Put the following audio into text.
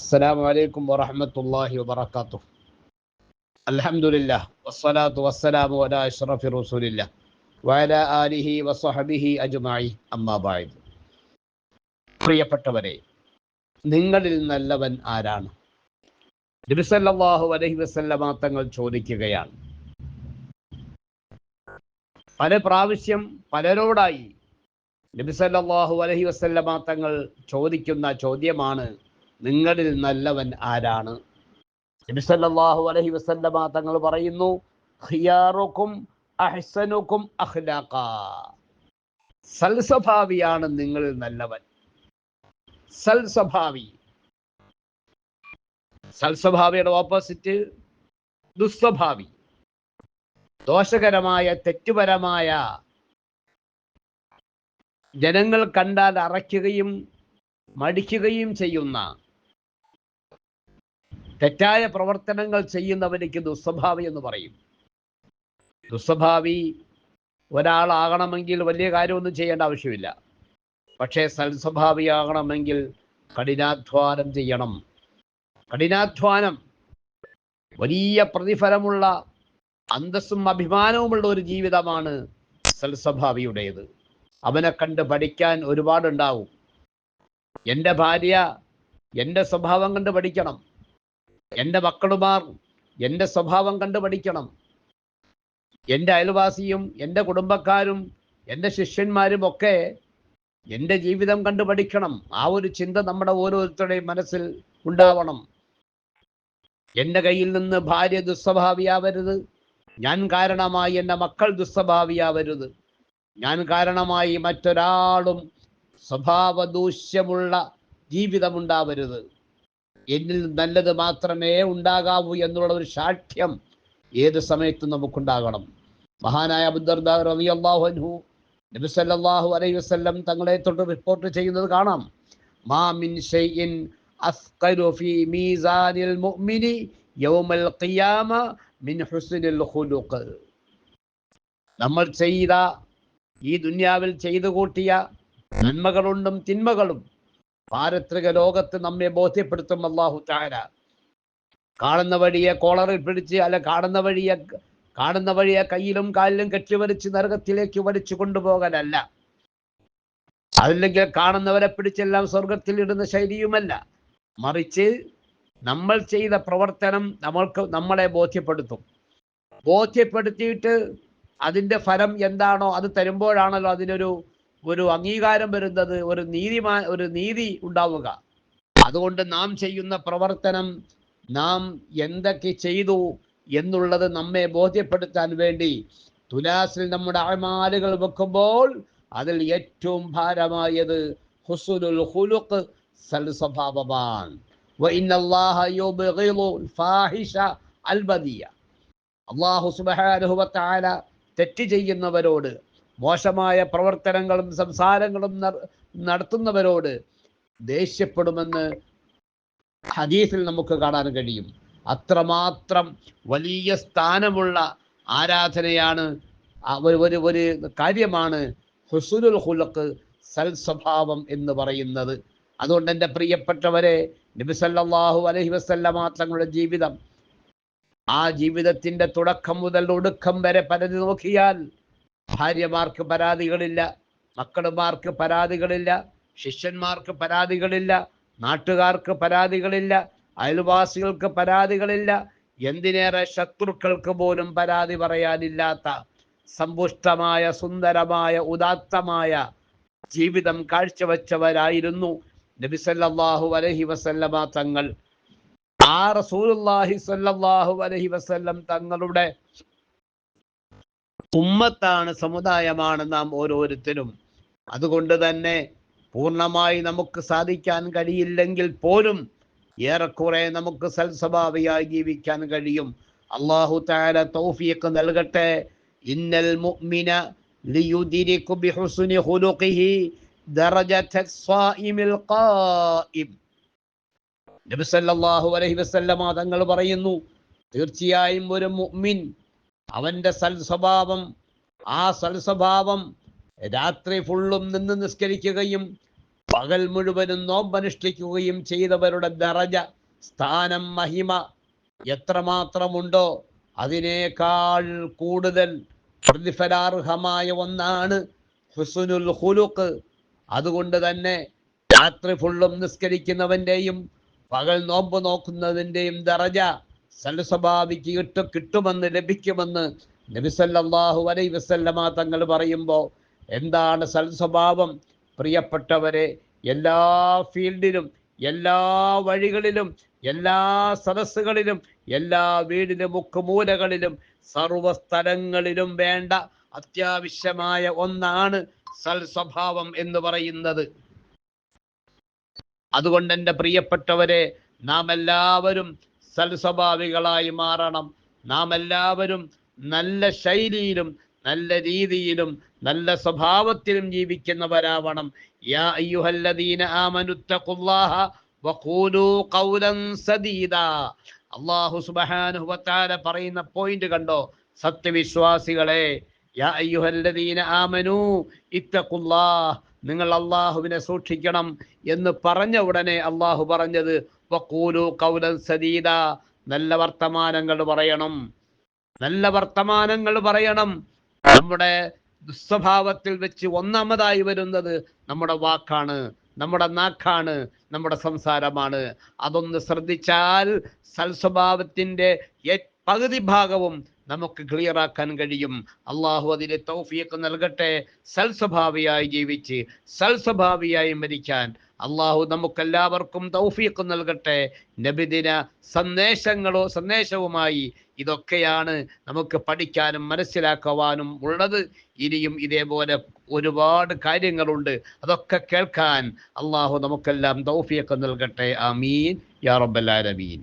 السلام عليكم ورحمة الله وبركاته. الحمد لله والصلاة والسلام على أشرف رسول الله وعلى آله وصحبه أجمعين أما بعد. പ്രിയപ്പെട്ടവരെ, നിങ്ങളിൽ നല്ലവൻ ആരാണ്? നബി സല്ലല്ലാഹു അലൈഹി വസല്ലമ തങ്ങൾ ചോദിക്കുകയാണ്. പല പ്രാവശ്യം പലരോടായി നബി സല്ലല്ലാഹു അലൈഹി വസല്ലമ തങ്ങൾ ചോദിക്കുന്ന ചോദ്യമാണ്, നിങ്ങളിൽ നല്ലവൻ ആരാണ്? നബി സല്ലല്ലാഹു അലൈഹി വസല്ലമ തങ്ങൾ പറയുന്നു, ഖിയാറുക്കും അഹ്സനുക്കും അഖ്ലാഖ. സൽസ്വഭാവിയാണ് നിങ്ങളിൽ നല്ലവൻ. സൽസ്വഭാവി. സൽസ്വഭാവിയുടെ ഓപ്പോസിറ്റ് ദുസ്വഭാവി. ദോഷകരമായ, തെറ്റുപരമായ, ജനങ്ങൾ കണ്ടാൽ അറയ്ക്കുകയും മടിക്കുകയും ചെയ്യുന്ന തെറ്റായ പ്രവർത്തനങ്ങൾ ചെയ്യുന്നവനിക്ക് ദുസ്വഭാവി എന്ന് പറയും. ദുസ്വഭാവി ഒരാളാകണമെങ്കിൽ വലിയ കാര്യമൊന്നും ചെയ്യേണ്ട ആവശ്യമില്ല. പക്ഷേ സൽസ്വഭാവിയാകണമെങ്കിൽ കഠിനാധ്വാനം ചെയ്യണം. കഠിനാധ്വാനം വലിയ പ്രതിഫലമുള്ള, അന്തസ്സും അഭിമാനവുമുള്ള ഒരു ജീവിതമാണ് സൽസ്വഭാവിയുടേത്. അവനെ കണ്ട് പഠിക്കാൻ ഒരുപാടുണ്ടാവും. എൻ്റെ ഭാര്യ എൻ്റെ സ്വഭാവം കണ്ട് പഠിക്കണം. എൻ്റെ മക്കളുമാർ എൻ്റെ സ്വഭാവം കണ്ട് പഠിക്കണം. എൻ്റെ അയൽവാസിയും എൻ്റെ കുടുംബക്കാരും എൻ്റെ ശിഷ്യന്മാരും ഒക്കെ എൻ്റെ ജീവിതം കണ്ട് പഠിക്കണം. ആ ഒരു ചിന്ത നമ്മുടെ ഓരോരുത്തരുടെയും മനസ്സിൽ ഉണ്ടാവണം. എൻ്റെ കയ്യിൽ നിന്ന് ഭാര്യ ദുസ്വഭാവിയാവരുത്. ഞാൻ കാരണമായി എൻ്റെ മക്കൾ ദുസ്വഭാവിയാവരുത്. ഞാൻ കാരണമായി മറ്റൊരാളും സ്വഭാവദൂഷ്യമുള്ള ജീവിതമുണ്ടാവരുത്. എന്നിൽ നല്ലത് മാത്രമേ ഉണ്ടാകാവൂ എന്നുള്ള ഒരു സാക്ഷ്യം ഏത് സമയത്തും നമുക്കുണ്ടാകണം. മഹാനായ അബൂ ദർദാ റളിയല്ലാഹു അൻഹു നബി സല്ലല്ലാഹു അലൈഹി വസല്ലം തങ്ങളെ തൊട്ട് റിപ്പോർട്ട് ചെയ്യുന്നത് കാണാം. മാ മിൻ ഷൈഇൻ അസ്ഖലു ഫീ മീസാനിൽ മുഅ്മിനി യൗമൽ ഖിയാമ മിൻ ഹുസ്നിൽ ഖുലുഖ്. നമ്മൾ ചെയ്ത ഈ ദുനിയാവിൽ ചെയ്തു കൂട്ടിയ നന്മകളുണ്ടും തിന്മകളും പാരത്രിക ലോകത്ത് നമ്മെ ബോധ്യപ്പെടുത്തും അല്ലാഹു തആല. കാണുന്ന വഴിയെ കോളറിൽ പിടിച്ച്, അല്ല കാണുന്ന വഴിയെ കയ്യിലും കാലിലും കെട്ടിവലിച്ച് നരകത്തിലേക്ക് വലിച്ചു കൊണ്ടുപോകലല്ല. അതല്ലെങ്കിൽ കാണുന്നവരെ പിടിച്ചെല്ലാം സ്വർഗത്തിൽ ഇടുന്ന ശൈലിയുമല്ല. മറിച്ച് നമ്മൾ ചെയ്ത പ്രവർത്തനം നമ്മളെ ബോധ്യപ്പെടുത്തും. ബോധ്യപ്പെടുത്തിയിട്ട് അതിൻ്റെ ഫലം എന്താണോ അത് തരുമ്പോഴാണല്ലോ ഒരു അംഗീകാരം വരുന്നത്, ഒരു നീതി ഉണ്ടാവുക. അതുകൊണ്ട് നാം ചെയ്യുന്ന പ്രവർത്തനം, നാം എന്തൊക്കെ ചെയ്തു എന്നുള്ളത് നമ്മെ ബോധ്യപ്പെടുത്താൻ വേണ്ടി തുലാസിൽ നമ്മുടെ അമാലുകൾ വെക്കുമ്പോൾ അതിൽ ഏറ്റവും ഭാരമായത് ഹുസ്നുൽ ഖുലുഖ്, സൽസ്വഭാവമാണ്. വഇന്നല്ലാഹ യുബ്ഗിദുൽ ഫാഹിഷ അൽ ബദിയ. അല്ലാഹു സുബ്ഹാനഹു വ തആല തെറ്റ് ചെയ്യുന്നവരോട്, മോശമായ പ്രവർത്തനങ്ങളും സംസാരങ്ങളും നടത്തുന്നവരോട് ദേഷ്യപ്പെടുമെന്ന് ഹദീസിൽ നമുക്ക് കാണാൻ കഴിയും. അത്രമാത്രം വലിയ സ്ഥാനമുള്ള ആരാധനയാണ്, ഒരു കാര്യമാണ് ഹുസ്നുൽ ഖുലുഖ്, സൽസ്വഭാവം എന്ന് പറയുന്നത്. അതുകൊണ്ട് എൻ്റെ പ്രിയപ്പെട്ടവരെ, നബി സല്ലല്ലാഹു അലൈഹി വസല്ലമ തങ്ങളുടെ ജീവിതം, ആ ജീവിതത്തിൻ്റെ തുടക്കം മുതൽ ഒടുക്കം വരെ പരതി നോക്കിയാൽ ഭാര്യമാർക്ക് പരാതികളില്ല, മക്കളുമാർക്ക് പരാതികളില്ല, ശിഷ്യന്മാർക്ക് പരാതികളില്ല, നാട്ടുകാർക്ക് പരാതികളില്ല, അയൽവാസികൾക്ക് പരാതികളില്ല, എന്തിനേറെ ശത്രുക്കൾക്ക് പോലും പരാതി പറയാനില്ലാത്ത സമ്പുഷ്ടമായ, സുന്ദരമായ, ഉദാത്തമായ ജീവിതം കാഴ്ചവെച്ചവരായിരുന്നു നബി സല്ലല്ലാഹു അലൈഹി വസല്ലമ തങ്ങൾ. ആ റസൂലുള്ളാഹി സ്വല്ലല്ലാഹു അലൈഹി വസല്ലം തങ്ങളുടെ ഉമ്മത്താണ്, സമുദായമാണ് നാം ഓരോരുത്തരും. അതുകൊണ്ട് തന്നെ പൂർണ്ണമായി നമുക്ക് സാധിക്കാൻ കഴിയില്ലെങ്കിൽ പോലും ഏറെക്കുറെ നമുക്ക് സൽസ്വഭാവിയായി ജീവിക്കാൻ കഴിയും. അല്ലാഹു തആല തൗഫീഖ് നൽകട്ടെ. ഇന്നൽ മുഅ്മിന ലിയുദ്രികു ബിഹുസ്നി ഖുലുഖിഹി ദറജത സ്വായിമിൽ ഖായിം. നബി സല്ലല്ലാഹു അലൈഹി വസല്ലമ തങ്ങൾ പറയുന്നു, തീർച്ചയായും ഒരു മുഅ്മിൻ അവൻ്റെ സൽസ്വഭാവം, ആ സൽസ്വഭാവം രാത്രി ഫുള്ളും നിന്ന് നിസ്കരിക്കുകയും പകൽ മുഴുവനും നോമ്പനുഷ്ഠിക്കുകയും ചെയ്തവരുടെ ദറജ സ്ഥാനം, മഹിമ എത്രമാത്രമുണ്ടോ അതിനേക്കാൾ കൂടുതൽ പ്രതിഫലാർഹമായ ഒന്നാണ് ഹുസ്നുൽ ഖുലുഖ്. അതുകൊണ്ട് തന്നെ രാത്രി ഫുള്ളും നിസ്കരിക്കുന്നവന്റെയും പകൽ നോമ്പ് നോക്കുന്നതിൻ്റെയും ദറജ സൽസ്വഭാവിക്ക് കിട്ടുമെന്ന്, ലഭിക്കുമെന്ന് നബി സല്ലല്ലാഹു അലൈഹി വസല്ലമ തങ്ങൾ പറയുമ്പോൾ എന്താണ് സൽസ്വഭാവം? പ്രിയപ്പെട്ടവരെ, എല്ലാ ഫീൽഡിലും, എല്ലാ വഴികളിലും, എല്ലാ സദസ്സുകളിലും, എല്ലാ വീടിലും, മുക്കുമൂലകളിലും, സർവസ്ഥലങ്ങളിലും വേണ്ട അത്യാവശ്യമായ ഒന്നാണ് സൽസ്വഭാവം എന്ന് പറയുന്നത്. അതുകൊണ്ട് എൻ്റെ പ്രിയപ്പെട്ടവരെ, നാം എല്ലാവരും സൽസ്വഭാവികളായി മാറണം. നാം എല്ലാവരും നല്ല ശൈലിയിലും നല്ല രീതിയിലും നല്ല സ്വഭാവത്തിലും ജീവിക്കുന്നവരാവണം. യാ അയ്യുഹല്ലദീന ആമനുത്തഖുല്ലാഹ വഖൂലൂ ഖൗലൻ സദീദാ. അല്ലാഹു സുബ്ഹാനഹു വ തആല പറയുന്ന പോയിന്റ് കണ്ടോ? സത്യവിശ്വാസികളെ, യാ അയ്യുഹല്ലദീന ആമനൂ ഇത്തഖുല്ലാഹ്, നിങ്ങൾ അള്ളാഹുവിനെ സൂക്ഷിക്കണം എന്ന് പറഞ്ഞ ഉടനെ അള്ളാഹു പറഞ്ഞത് വഖൂലൂ ഖൗലൻ സദീദാ, നല്ല വർത്തമാനങ്ങൾ പറയണം, നല്ല വർത്തമാനങ്ങൾ പറയണം. നമ്മുടെ ദുസ്വഭാവത്തിൽ വെച്ച് ഒന്നാമതായി വരുന്നത് നമ്മുടെ വാക്കാണ്, നമ്മുടെ നാക്കാണ്, നമ്മുടെ സംസാരമാണ്. അതൊന്ന് ശ്രദ്ധിച്ചാൽ സൽസ്വഭാവത്തിന്റെ പകുതി ഭാഗവും നമുക്ക് ക്ലിയർ ആക്കാൻ കഴിയും. അള്ളാഹു അതിന് തൗഫീഖ് നൽകട്ടെ. സൽസ്വഭാവിയായി ജീവിച്ച് സൽസ്വഭാവിയായി മരിക്കാൻ അള്ളാഹു നമുക്കെല്ലാവർക്കും തൗഫീഖ് നൽകട്ടെ. നബിദിന സന്ദേശവുമായി ഇതൊക്കെയാണ് നമുക്ക് പഠിക്കാനും മനസ്സിലാക്കുവാനും ഉള്ളത്. ഇനിയും ഇതേപോലെ ഒരുപാട് കാര്യങ്ങളുണ്ട്. അതൊക്കെ കേൾക്കാൻ അള്ളാഹു നമുക്കെല്ലാം തൗഫീഖ് നൽകട്ടെ. ആമീൻ യാ റബ്ബൽ ആലമീൻ.